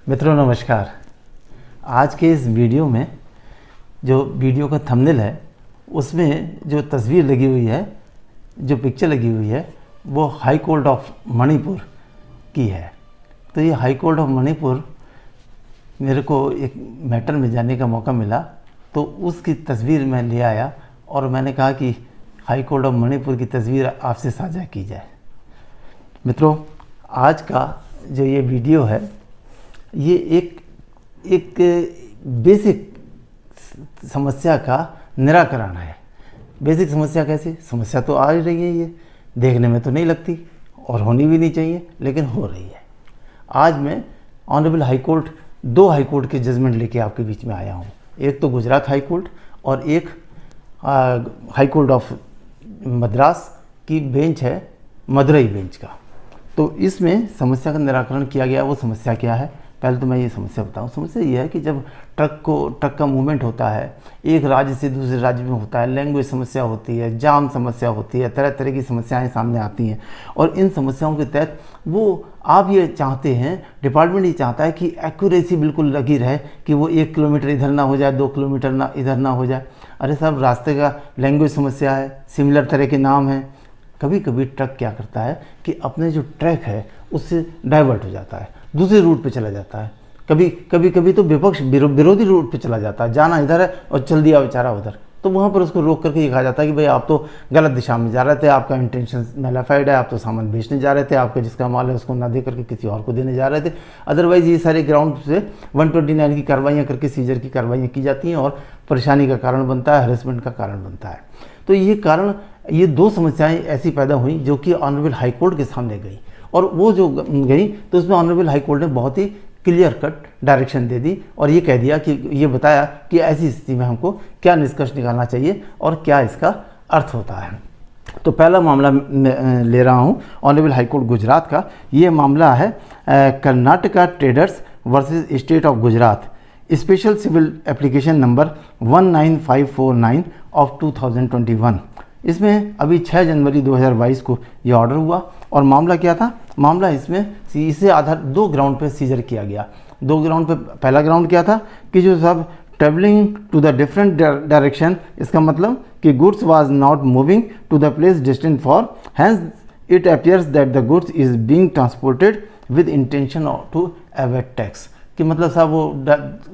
मित्रों नमस्कार। आज के इस वीडियो में जो वीडियो का थंबनेल है उसमें जो तस्वीर लगी हुई है, जो पिक्चर लगी हुई है वो हाई कोर्ट ऑफ मणिपुर की है। तो ये हाई कोर्ट ऑफ मणिपुर मेरे को एक मैटर में जाने का मौका मिला तो उसकी तस्वीर मैं ले आया और मैंने कहा कि हाई कोर्ट ऑफ मणिपुर की तस्वीर आपसे साझा की जाए। मित्रों, आज का जो ये वीडियो है ये एक बेसिक समस्या का निराकरण है। बेसिक समस्या कैसे? समस्या तो आ ही रही है, ये देखने में तो नहीं लगती और होनी भी नहीं चाहिए, लेकिन हो रही है। आज मैं ऑनरेबल हाई कोर्ट, दो हाई कोर्ट के जजमेंट लेके आपके बीच में आया हूँ। एक तो गुजरात हाई कोर्ट और एक हाई कोर्ट ऑफ मद्रास की बेंच है, मदुरई बेंच का। तो इसमें समस्या का निराकरण किया गया। वो समस्या क्या है? पहले तो मैं ये समस्या बताऊं। समस्या ये है कि जब ट्रक का मूवमेंट होता है, एक राज्य से दूसरे राज्य में होता है, लैंग्वेज समस्या होती है, जाम समस्या होती है, तरह तरह की समस्याएं सामने आती हैं। और इन समस्याओं के तहत वो आप ये चाहते हैं, डिपार्टमेंट ये चाहता है कि एक्यूरेसी बिल्कुल लगी रहे कि वो 1 किलोमीटर इधर ना हो जाए, 2 किलोमीटर ना इधर ना हो जाए। अरे साहब, रास्ते का लैंग्वेज समस्या है, सिमिलर तरह के नाम हैं। कभी कभी ट्रक क्या करता है कि अपने जो ट्रैक है उससे डाइवर्ट हो जाता है, दूसरे रूट पे चला जाता है। कभी तो विरोधी रूट पे चला जाता है, जाना इधर है और चल दिया बेचारा उधर। तो वहाँ पर उसको रोक करके ये कहा जाता है कि भाई आप तो गलत दिशा में जा रहे थे, आपका इंटेंशन मैलाफाइड है, आप तो सामान बेचने जा रहे थे, आपका जिसका माल है उसको ना दे करके किसी और को देने जा रहे थे। अदरवाइज़ ये सारे ग्राउंड से 129 की कार्रवाइयाँ करके सीजर की कार्रवाइयाँ की जाती हैं और परेशानी का कारण बनता है, हरेसमेंट का कारण बनता है। तो ये दो समस्याएं ऐसी पैदा हुई जो कि ऑनरेबल हाई कोर्ट के सामने गई, और वो जो गई तो उसमें ऑनरेबल हाई कोर्ट ने बहुत ही क्लियर कट डायरेक्शन दे दी और ये कह दिया कि ये बताया कि ऐसी स्थिति में हमको क्या निष्कर्ष निकालना चाहिए और क्या इसका अर्थ होता है। तो पहला मामला ले रहा हूँ ऑनरेबल हाई कोर्ट गुजरात का। ये मामला है Karnataka traders versus state of Gujarat, special civil application number 19549 of 2021। इसमें अभी 6 जनवरी 2022 को ये ऑर्डर हुआ। और मामला क्या था? मामला इसमें इसे आधार 2 ग्राउंड पे सीजर किया गया। 2 ग्राउंड पे, पहला ग्राउंड क्या था कि जो सब travelling to the different direction, इसका मतलब कि goods was not moving to the place destined for, hence it appears that the goods is being transported with intention to evade tax. कि मतलब साहब वो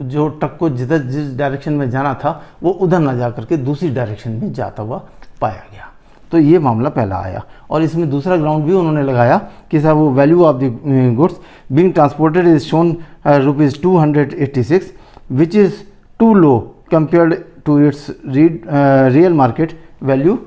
जो ट्रक को जिस डायरेक्शन में जाना था वो उधर ना जा करके दूसरी डायरेक्शन में जाता हुआ पाया गया। तो ये मामला पहला आया। और इसमें दूसरा ग्राउंड भी उन्होंने लगाया कि साहब वो value of the goods being transported is shown ₹286 which is too low compared to its real market value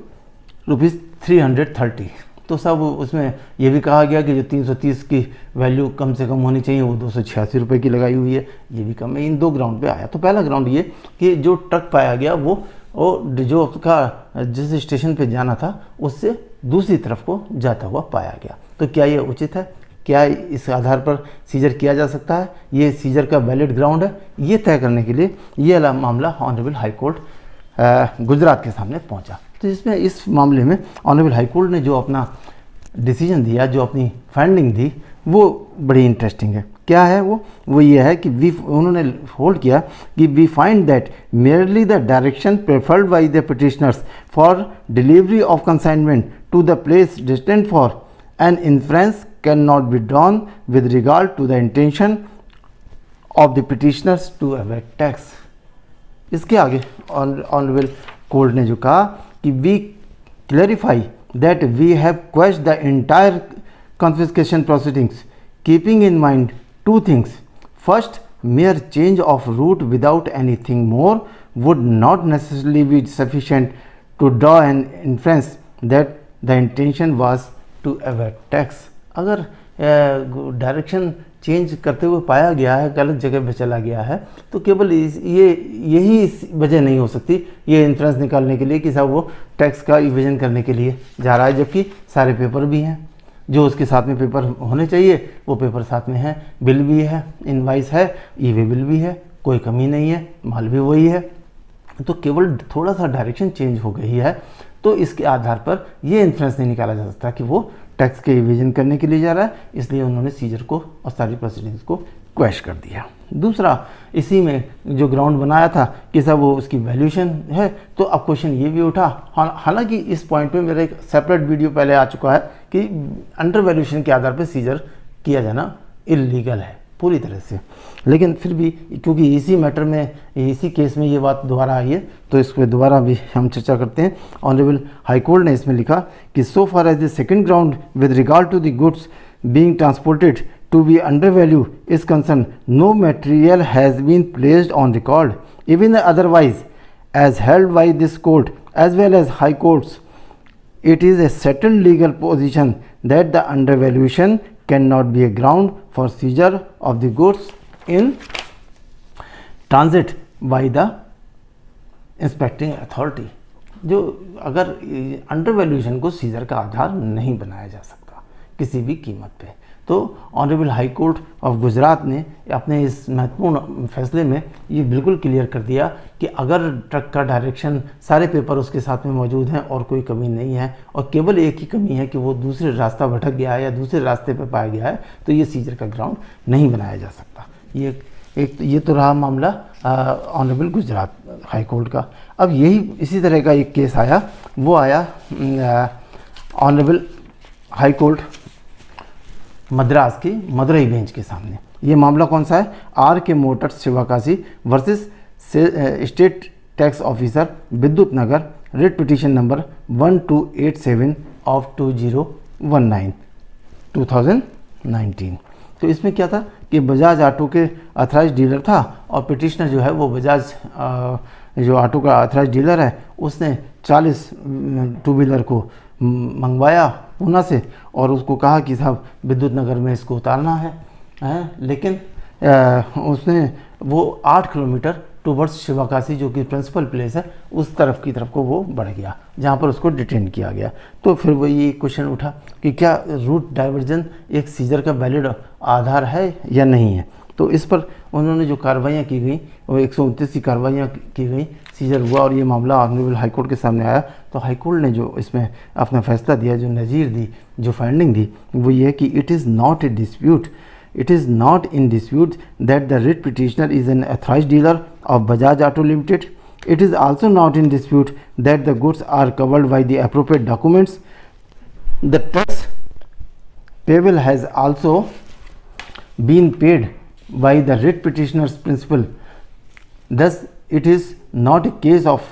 ₹330। तो सब उसमें यह भी कहा गया कि जो 330 की वैल्यू कम से कम होनी चाहिए वो ₹286 की लगाई हुई है, ये भी कम है। इन 2 ग्राउंड पे आया। तो पहला ग्राउंड ये कि जो ट्रक पाया गया वो जो उसका जिस स्टेशन पे जाना था उससे दूसरी तरफ को जाता हुआ पाया गया। तो क्या ये उचित है? क्या इस आधार पर सीजर किया जा सकता है? ये सीजर का वैलिड ग्राउंड है? ये तय करने के लिए ये मामला ऑनरेबल हाई कोर्ट गुजरात के सामने पहुंचा। तो इसमें इस मामले में ऑनरेबल हाई कोर्ट ने जो अपना डिसीजन दिया, जो अपनी फाइंडिंग दी, वो बड़ी इंटरेस्टिंग है। क्या है वो ये है कि उन्होंने होल्ड किया कि we find that merely the direction preferred by the petitioners for delivery of consignment to the place destined for an inference can not be drawn with regard to the intention of the petitioners to avoid tax. इसके आगे honourable court ने जो कहा कि we clarify that we have question the entire confiscation proceedings, keeping in mind 2 things. First, mere change of route without anything more would not necessarily be sufficient to draw an inference that the intention was to evade tax. अगर direction change करते हुए पाया गया है, गलत जगह पे चला गया है, तो केवल यही वजह नहीं हो सकती ये इन्फ्रेंस निकालने के लिए कि साहब वो टैक्स का इवेजन करने के लिए जा रहा है, जबकि सारे पेपर भी हैं, जो उसके साथ में पेपर होने चाहिए वो पेपर साथ में है, बिल भी है, इनवाइस है, ई-वे बिल भी है, कोई कमी नहीं है, माल भी वही है। तो केवल थोड़ा सा डायरेक्शन चेंज हो गई है तो इसके आधार पर ये इन्फ्रेंस नहीं निकाला जा सकता कि वो टैक्स के इवेजन करने के लिए जा रहा है, इसलिए उन्होंने सीजर को और सारी प्रोसीडिंग्स को क्वैश कर दिया। दूसरा, इसी में जो ग्राउंड बनाया था कि सब वो उसकी वैल्यूएशन है, तो अब क्वेश्चन ये भी उठा, हालांकि इस पॉइंट पे मेरा एक सेपरेट वीडियो पहले आ चुका है कि अंडर वैल्यूएशन के आधार पर सीजर किया जाना इलीगल है पूरी तरह से, लेकिन फिर भी क्योंकि इसी मैटर में, इसी केस में ये बात दोबारा आई है, तो इस पर दोबारा भी हम चर्चा करते हैं। ऑनरेबल हाई कोर्ट ने इसमें लिखा कि so far as the second ground with regard to the goods being transported to be undervalue is concerned, no material has been placed on record, even otherwise, as held by this court as well as high courts. It is a settled legal position that the undervaluation cannot be a ground for seizure of the goods in transit by the inspecting authority. जो अगर अंडरवैल्यूएशन को scissor का आधार नहीं बनाया जा सकता किसी भी कीमत पे, तो honourable high court of Gujarat ने अपने इस महत्वपूर्ण फैसले में ये बिल्कुल क्लियर कर दिया कि अगर ट्रक का डायरेक्शन, सारे पेपर उसके साथ में मौजूद हैं और कोई कमी नहीं है, और केवल एक ही कमी है कि वो दूसरे रास्ता भटक गया है या दूसरे रास्ते पर पाया गया है, तो ये सीजर का ग्राउंड नहीं बनाया जा सकता। ये तो रहा मामला ऑनरेबल गुजरात हाई कोर्ट का। अब यही इसी तरह का एक केस आया, वो आया ऑनरेबल हाई कोर्ट मद्रास की मदुरई बेंच के सामने। ये मामला कौन सा है? R K motors Sivakasi versus state tax officer Vidyut Nagar, writ petition number 1287 of 2019। तो इसमें क्या था कि बजाज ऑटो के अथराइज डीलर था, और पिटिशनर जो है वो बजाज जो ऑटो का अथराइज डीलर है, उसने 40 टू व्हीलर को मंगवाया पूना से और उसको कहा कि साहब विद्युत नगर में इसको उतारना है, लेकिन उसने वो 8 किलोमीटर टूवर्ड्स शिवाकाशी जो कि प्रिंसिपल प्लेस है उस तरफ की तरफ को वो बढ़ गया, जहाँ पर उसको डिटेन किया गया। तो फिर वो ये क्वेश्चन उठा कि क्या रूट डाइवर्जन एक सीजर का वैलिड आधार है या नहीं है। तो इस पर उन्होंने जो कार्रवाइयाँ की गई वो 129 की कार्रवाइयाँ की गई, सीजर हुआ और ये मामला ऑनरेबल हाई कोर्ट के सामने आया। तो हाई कोर्ट ने जो इसमें अपना फैसला दिया, जो नज़ीर दी, जो फाइंडिंग दी, वो ये है कि it is not in dispute that the writ petitioner is an authorised dealer of Bajaj Auto Limited. It is also not in dispute that the goods are covered by the appropriate documents. The tax payable has also been paid by the writ petitioner's principal. Thus, it is not a case of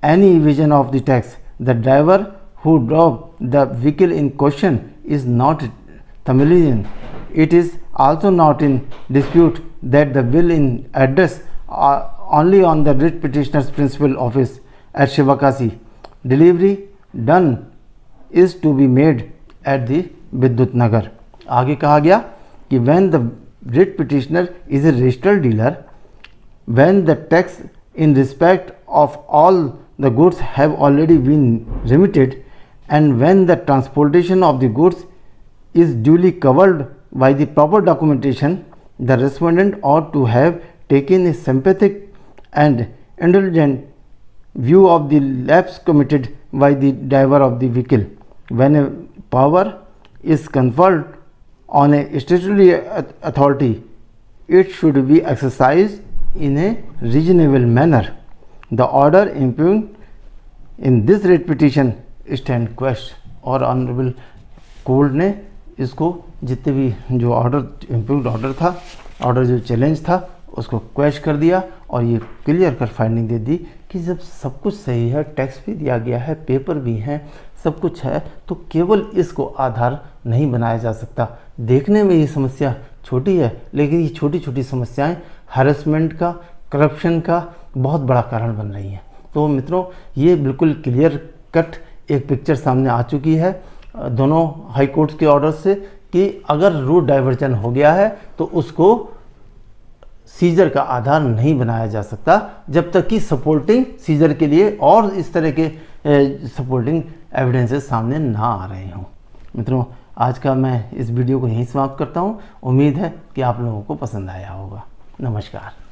any evasion of the tax. The driver who drove the vehicle in question is not Tamilian. It is also not in dispute that the bill in address only on the writ petitioner's principal office at Shivakasi. Delivery done is to be made at the Vidyut Nagar. आगे कहा गया कि when the writ petitioner is a registered dealer, when the tax in respect of all the goods have already been remitted, and when the transportation of the goods is duly covered by the proper documentation, the respondent ought to have taken a sympathetic and indulgent view of the lapse committed by the driver of the vehicle. When a power is conferred on a statutory authority, it should be exercised in a reasonable manner. The order impugned in this writ petition stand quashed. और honourable court ने इसको जितने भी जो order इम्प्यूग्ड order था, order जो challenge था, उसको क्वैश कर दिया और ये क्लियर कर फाइंडिंग दे दी कि जब सब कुछ सही है, टैक्स भी दिया गया है, पेपर भी हैं, सब कुछ है, तो केवल इसको आधार नहीं बनाया जा सकता। देखने में ये समस्या छोटी है, लेकिन ये छोटी छोटी समस्याएं हैरेसमेंट का, करप्शन का बहुत बड़ा कारण बन रही हैं। तो मित्रों, ये बिल्कुल क्लियर कट एक पिक्चर सामने आ चुकी है दोनों हाई कोर्ट के ऑर्डर से कि अगर रूट डाइवर्जन हो गया है तो उसको सीजर का आधार नहीं बनाया जा सकता जब तक कि सपोर्टिंग सीजर के लिए और इस तरह के सपोर्टिंग एविडेंसेस सामने ना आ रहे हों। मित्रों, आज का मैं इस वीडियो को यहीं समाप्त करता हूँ। उम्मीद है कि आप लोगों को पसंद आया होगा। नमस्कार।